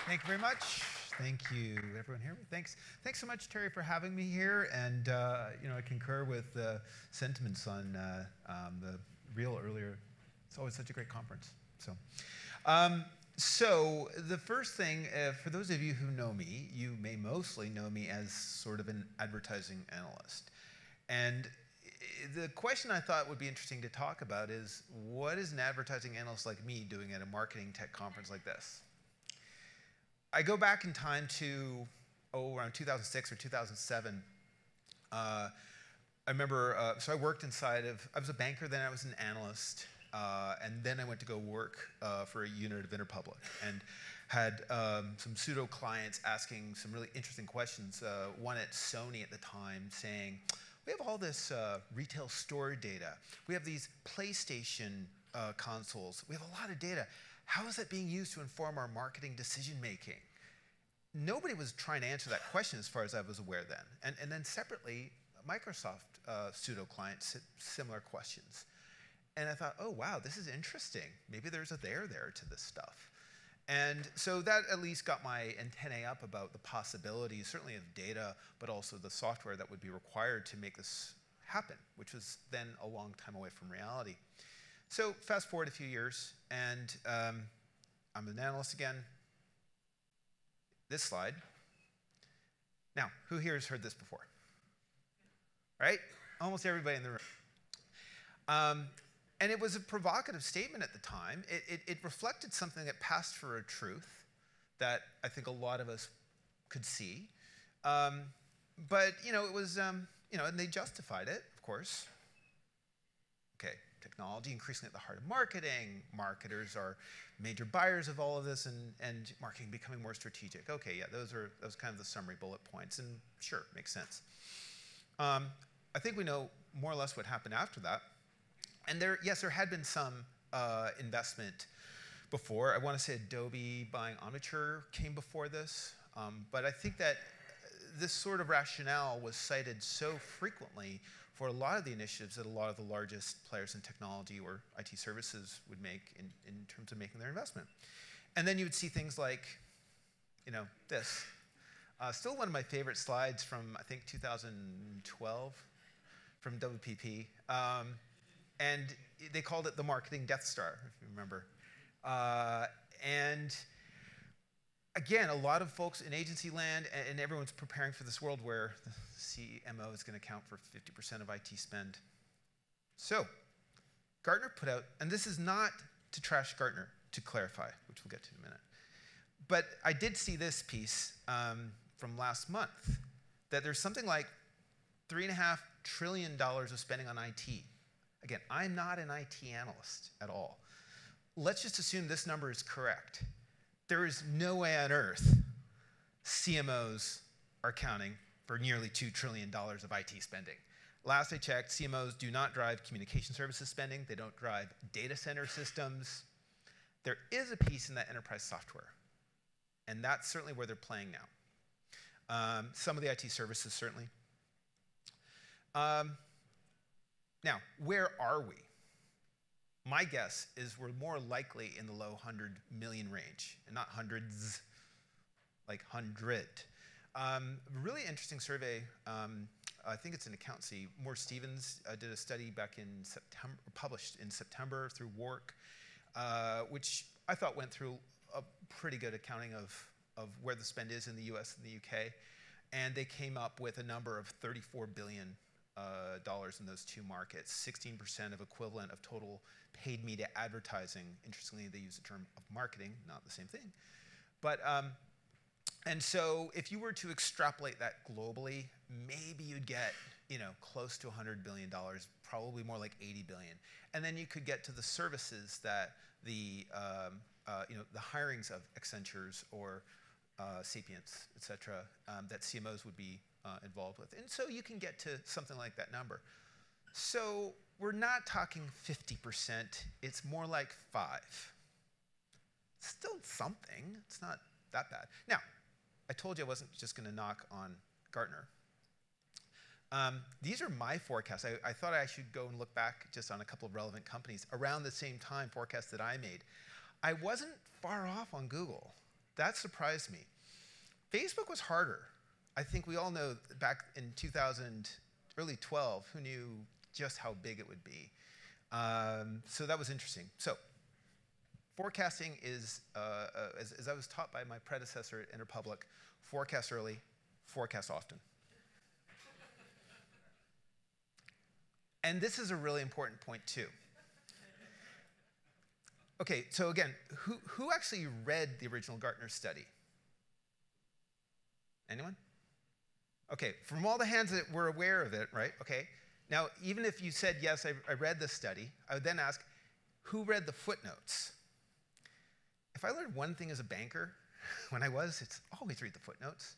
Thank you very much. Thank you. Everyone hear me? Thanks. Thanks so much, Terry, for having me here. And I concur with the sentiments on the reel earlier. It's always such a great conference. So the first thing, for those of you who know me, you may mostly know me as sort of an advertising analyst. And the question I thought would be interesting to talk about is, what is an advertising analyst like me doing at a marketing tech conference like this? I go back in time to, around 2006 or 2007. I remember, so I worked inside of, I was a banker then, I was an analyst, and then I went to go work for a unit of Interpublic and had some pseudo clients asking some really interesting questions. One at Sony at the time saying, we have all this retail store data. We have these PlayStation consoles. We have a lot of data. How is that being used to inform our marketing decision making? Nobody was trying to answer that question as far as I was aware then. And then separately, Microsoft pseudo clients similar questions. And I thought, oh wow, this is interesting. Maybe there's a there to this stuff. And so that at least got my antennae up about the possibilities, certainly of data, but also the software that would be required to make this happen, which was then a long time away from reality. So fast forward a few years, and I'm an analyst again. This slide. Now, who here has heard this before? Right? Almost everybody in the room. And it was a provocative statement at the time. It reflected something that passed for a truth that I think a lot of us could see. But, it was, and they justified it, of course. Okay, technology increasingly at the heart of marketing. Marketers are major buyers of all of this, and marketing becoming more strategic. Okay, yeah, those kind of the summary bullet points, and sure, makes sense. I think we know more or less what happened after that. And there had been some investment before. I want to say Adobe buying Omniture came before this. But I think that this sort of rationale was cited so frequently for a lot of the initiatives that a lot of the largest players in technology or IT services would make in terms of making their investment. And then you would see things like, this. Still one of my favorite slides from, I think, 2012 from WPP. And they called it the marketing Death Star, if you remember. And again, a lot of folks in agency land, and everyone's preparing for this world where the CMO is going to account for 50% of IT spend. So Gartner put out, and this is not to trash Gartner, to clarify, which we'll get to in a minute. But I did see this piece from last month, that there's something like $3.5 trillion of spending on IT. Again, I'm not an IT analyst at all. Let's just assume this number is correct. There is no way on earth CMOs are accounting for nearly $2 trillion of IT spending. Last I checked, CMOs do not drive communication services spending. They don't drive data center systems. There is a piece in that enterprise software. And that's certainly where they're playing now. Some of the IT services, certainly. Now, where are we? My guess is we're more likely in the low 100 million range, and not hundreds, like 100. Really interesting survey. I think it's an accountancy. Moore Stevens did a study back in September, published in September through Work, which I thought went through a pretty good accounting of where the spend is in the US and the UK. And they came up with a number of $34 billion in those two markets, 16% of equivalent of total paid media advertising. Interestingly, they use the term of marketing, not the same thing. But, and so if you were to extrapolate that globally, maybe you'd get, close to $100 billion, probably more like 80 billion. And then you could get to the services that the hirings of Accentures or Sapiens, et cetera, that CMOs would be involved with. And so you can get to something like that number. So we're not talking 50%, it's more like 5. Still something, it's not that bad. Now, I told you I wasn't just gonna knock on Gartner. These are my forecasts. I thought I should go and look back just on a couple of relevant companies around the same time forecasts that I made. I wasn't far off on Google. That surprised me. Facebook was harder. I think we all know back in 2000, early 12, who knew just how big it would be. So that was interesting. So forecasting is, as I was taught by my predecessor at Interpublic, forecast early, forecast often. And this is a really important point too. Okay, so again, who actually read the original Gartner study? Anyone? Okay, from all the hands that were aware of it, right? Okay, now even if you said, yes, I read this study, I would then ask, who read the footnotes? If I learned one thing as a banker, when I was, it's always read the footnotes.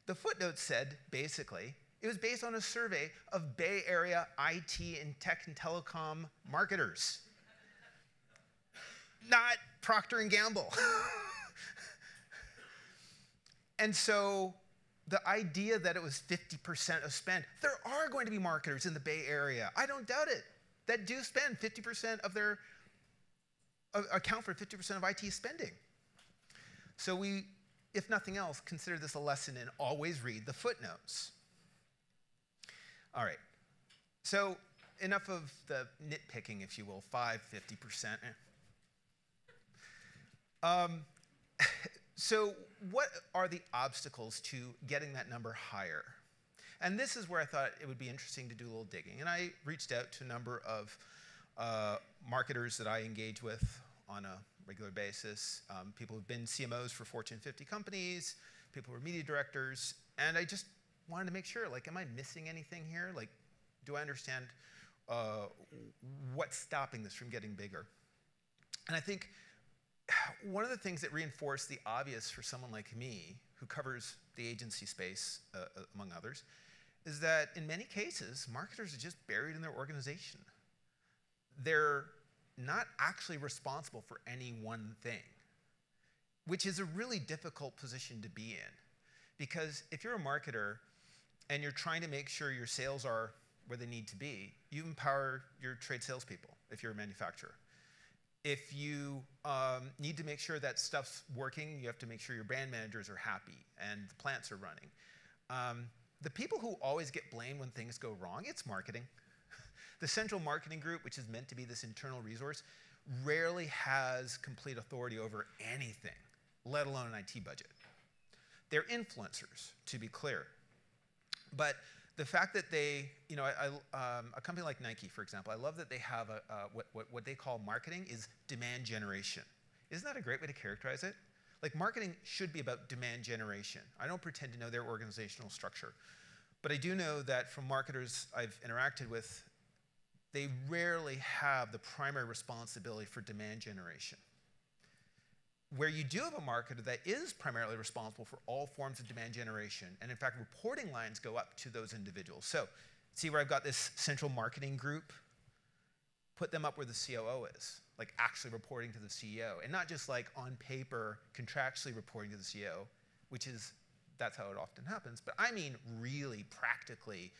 The footnotes said, basically, it was based on a survey of Bay Area IT and tech and telecom marketers. Not Procter & Gamble. And so the idea that it was 50% of spend, there are going to be marketers in the Bay Area, I don't doubt it, that do spend 50% of their, account for 50% of IT spending. So we, if nothing else, consider this a lesson in always read the footnotes. All right, so enough of the nitpicking, if you will, 50%. So what are the obstacles to getting that number higher? And this is where I thought it would be interesting to do a little digging. And I reached out to a number of marketers that I engage with on a regular basis, people who've been CMOs for Fortune 50 companies, people who are media directors, and I just wanted to make sure, like, am I missing anything here? Like, do I understand what's stopping this from getting bigger? And I think one of the things that reinforced the obvious for someone like me, who covers the agency space, among others, is that in many cases, marketers are just buried in their organization. They're not actually responsible for any one thing, which is a really difficult position to be in. Because if you're a marketer and you're trying to make sure your sales are where they need to be, you empower your trade salespeople if you're a manufacturer. If you need to make sure that stuff's working, you have to make sure your brand managers are happy and the plants are running. The people who always get blamed when things go wrong, it's marketing. The central marketing group, which is meant to be this internal resource, rarely has complete authority over anything, let alone an IT budget. They're influencers, to be clear. But the fact that they, you know, a company like Nike, for example, I love that they have what they call marketing is demand generation. Isn't that a great way to characterize it? Like, marketing should be about demand generation. I don't pretend to know their organizational structure. But I do know that from marketers I've interacted with, they rarely have the primary responsibility for demand generation. Where you do have a marketer that is primarily responsible for all forms of demand generation, and in fact, reporting lines go up to those individuals. So, see where I've got this central marketing group? Put them up where the COO is, like actually reporting to the CEO, and not just like on paper, contractually reporting to the CEO, which is, that's how it often happens, but I mean really practically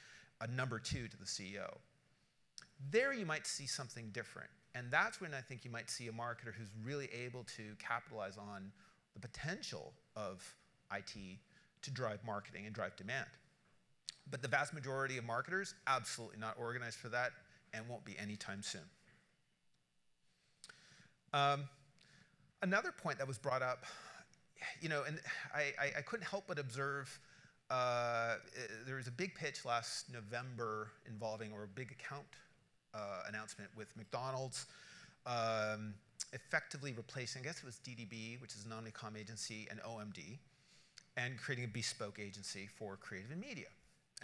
a number two to the CEO. There you might see something different. And that's when I think you might see a marketer who's really able to capitalize on the potential of IT to drive marketing and drive demand. But the vast majority of marketers, absolutely not organized for that and won't be anytime soon. Another point that was brought up, you know, and I couldn't help but observe there was a big pitch last November involving, or a big account announcement with McDonald's, effectively replacing, I guess it was DDB, which is an Omnicom agency, and OMD, and creating a bespoke agency for creative and media.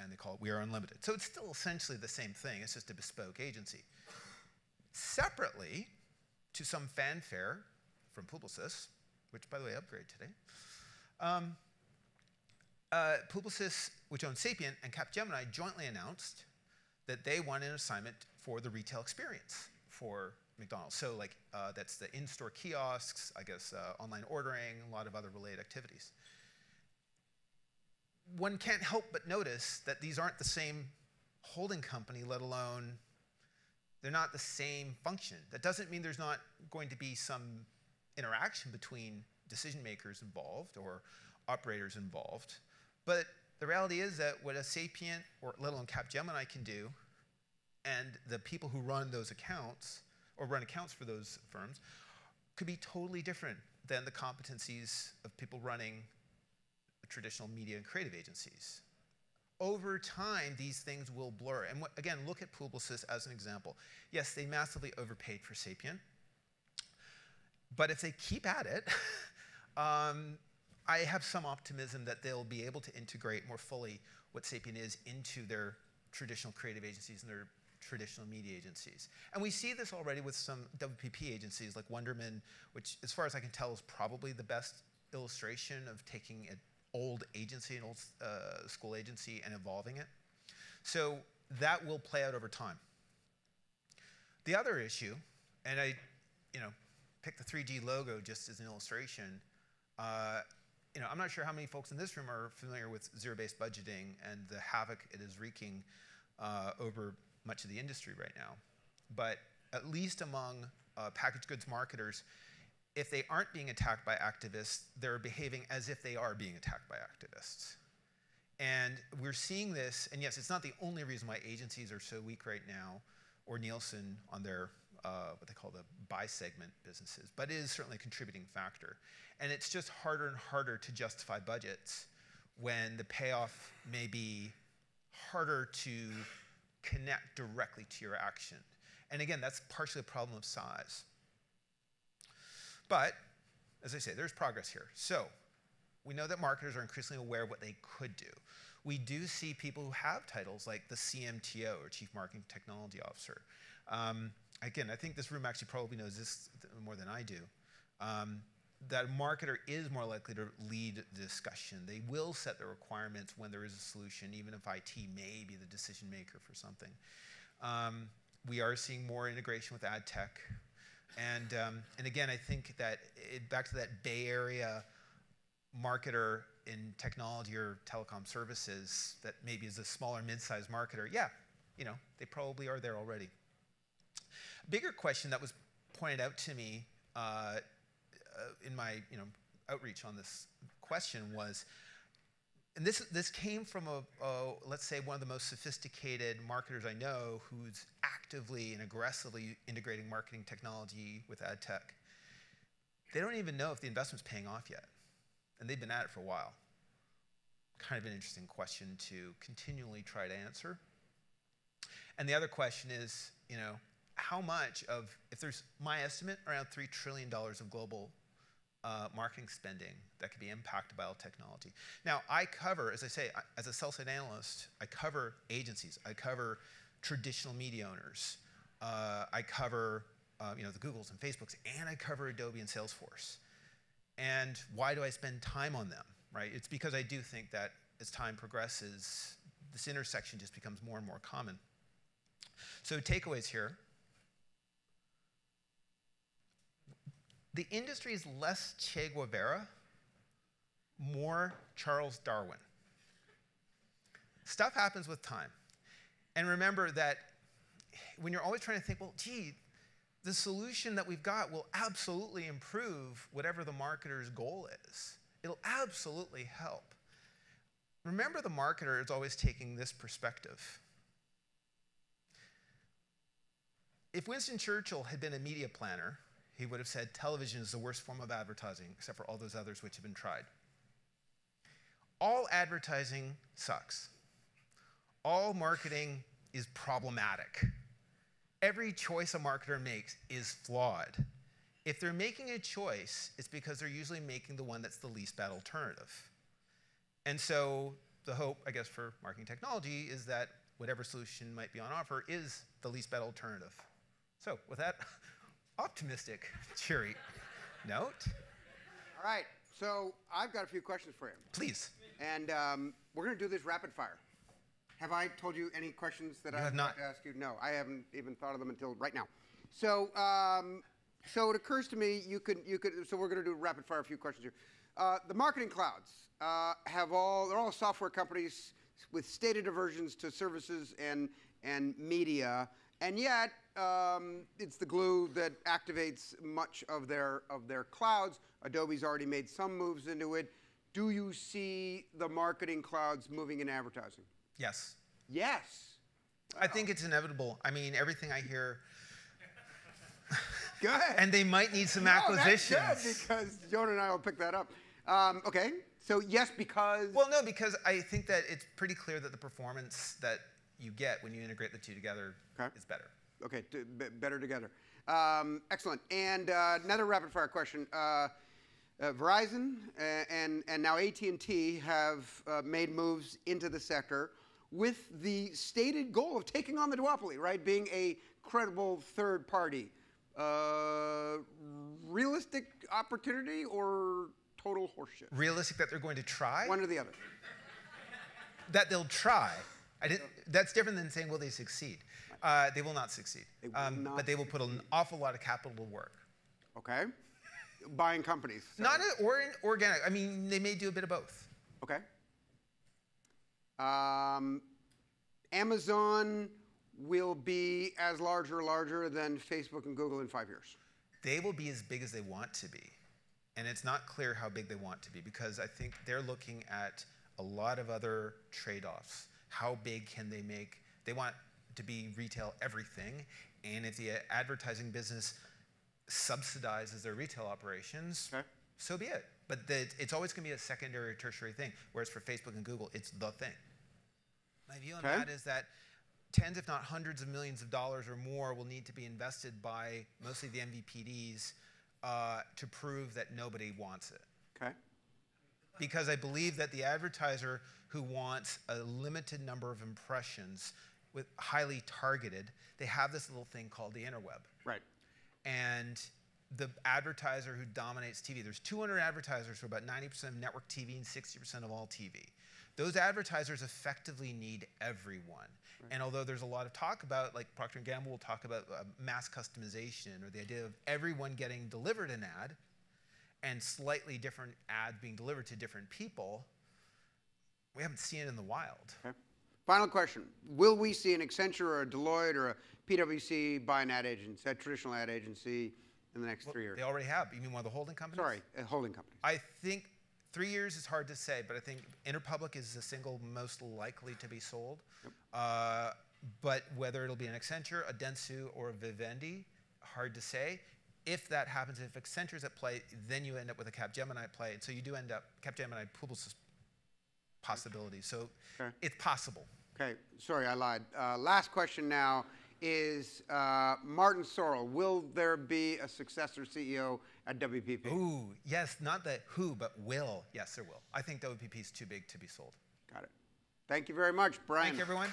And they call it We Are Unlimited. So it's still essentially the same thing, it's just a bespoke agency. Separately, to some fanfare from Publicis, which by the way, upgrade today, Publicis, which owns Sapient, and Capgemini jointly announced that they won an assignment for the retail experience for McDonald's. So like, that's the in-store kiosks, I guess online ordering, a lot of other related activities. One can't help but notice that these aren't the same holding company, let alone, they're not the same function. That doesn't mean there's not going to be some interaction between decision makers involved or operators involved. But the reality is that what a Sapient, or let alone Capgemini, can do, and the people who run those accounts, or run accounts for those firms, could be totally different than the competencies of people running traditional media and creative agencies. Over time, these things will blur. And again, look at Publicis as an example. Yes, they massively overpaid for Sapient. But if they keep at it, I have some optimism that they'll be able to integrate more fully what Sapient is into their traditional creative agencies and their traditional media agencies. And we see this already with some WPP agencies like Wunderman, which, as far as I can tell, is probably the best illustration of taking an old agency, an old school agency, and evolving it. So that will play out over time. The other issue, and I picked the 3G logo just as an illustration, I'm not sure how many folks in this room are familiar with zero-based budgeting and the havoc it is wreaking over much of the industry right now. But at least among packaged goods marketers, if they aren't being attacked by activists, they're behaving as if they are being attacked by activists. And we're seeing this, and yes, it's not the only reason why agencies are so weak right now, or Nielsen on their what they call the buy segment businesses, but it is certainly a contributing factor. And it's just harder and harder to justify budgets when the payoff may be harder to connect directly to your action. And again, that's partially a problem of size. But, as I say, there's progress here. So, we know that marketers are increasingly aware of what they could do. We do see people who have titles like the CMTO, or Chief Marketing Technology Officer. Again, I think this room actually probably knows this more than I do. That a marketer is more likely to lead the discussion. They will set the requirements when there is a solution, even if IT may be the decision maker for something. We are seeing more integration with ad tech. And again, I think that back to that Bay Area marketer in technology or telecom services that maybe is a smaller mid-sized marketer, yeah, they probably are there already. A bigger question that was pointed out to me in my outreach on this question was, and this came from let's say one of the most sophisticated marketers I know, who's actively and aggressively integrating marketing technology with ad tech. They don't even know if the investment's paying off yet, and they've been at it for a while. Kind of an interesting question to continually try to answer. And the other question is, how much of, if there's my estimate, around $3 trillion of global marketing spending that could be impacted by all technology. Now, I cover, as I say, as a sell-side analyst, I cover agencies, I cover traditional media owners, I cover the Googles and Facebooks, and I cover Adobe and Salesforce. And why do I spend time on them, right? It's because I do think that as time progresses, this intersection just becomes more and more common. So takeaways here. The industry is less Che Guevara, more Charles Darwin. Stuff happens with time. And remember that when you're always trying to think, well, gee, the solution that we've got will absolutely improve whatever the marketer's goal is. It'll absolutely help. Remember, the marketer is always taking this perspective. If Winston Churchill had been a media planner, he would have said television is the worst form of advertising, except for all those others which have been tried. All advertising sucks. All marketing is problematic. Every choice a marketer makes is flawed. If they're making a choice, it's because they're usually making the one that's the least bad alternative. And so the hope, I guess, for marketing technology is that whatever solution might be on offer is the least bad alternative. So with that optimistic, cheery note. All right, so I've got a few questions for you. Please. And we're going to do this rapid fire. Have I told you any questions that I have not to ask you? No, I haven't even thought of them until right now. So, so it occurs to me so we're going to do rapid fire a few questions here. The marketing clouds they're all software companies with stated aversions to services and media, and yet it's the glue that activates much of their clouds. Adobe's already made some moves into it. Do you see the marketing clouds moving in advertising? Yes. Yes. Wow. I think it's inevitable. I mean, everything I hear. Good. And they might need some acquisitions. That's good, because Jonah and I will pick that up. Okay. So yes, because. Well, no, because I think that it's pretty clear that the performance that you get when you integrate the two together is better. Okay, better together. Excellent. And another rapid-fire question. Verizon and now AT&T have made moves into the sector with the stated goal of taking on the duopoly, right? Being a credible third party. Realistic opportunity or total horseshit? Realistic that they're going to try? One or the other. That they'll try. That's different than saying, will they succeed? They will not succeed. But they will put an awful lot of capital to work. Okay. Buying companies. So. Not organic. I mean, they may do a bit of both. Okay. Amazon will be as large or larger than Facebook and Google in 5 years. They will be as big as they want to be. And it's not clear how big they want to be, because I think they're looking at a lot of other trade-offs. How big can they make? They want to be retail everything. And if the advertising business subsidizes their retail operations, so be it. But it's always going to be a secondary or tertiary thing, whereas for Facebook and Google, it's the thing. My view on that is that tens, if not hundreds of millions of dollars or more will need to be invested by mostly the MVPDs to prove that nobody wants it. Okay. Because I believe that the advertiser who wants a limited number of impressions with highly targeted, they have this little thing called the interweb. Right. And the advertiser who dominates TV, there's 200 advertisers for about 90% of network TV and 60% of all TV. Those advertisers effectively need everyone. Right. And although there's a lot of talk about, like Procter & Gamble will talk about mass customization, or the idea of everyone getting delivered an ad and slightly different ads being delivered to different people, we haven't seen it in the wild. Okay. Final question. Will we see an Accenture or a Deloitte or a PwC buy an ad agency, a traditional ad agency, in the next 3 years? They already have. You mean one of the holding companies? Sorry, a holding company. I think 3 years is hard to say, but I think Interpublic is the single most likely to be sold. Yep. But whether it'll be an Accenture, a Dentsu, or a Vivendi, hard to say. If that happens, if Accenture's at play, then you end up with a Capgemini play. And so you do end up, Capgemini Publicis possibility. So it's possible. Okay, sorry, I lied. Last question now is Martin Sorrell. Will there be a successor CEO at WPP? Ooh, yes, not the who, but will. Yes, there will. I think WPP is too big to be sold. Got it. Thank you very much, Brian. Thank you, everyone.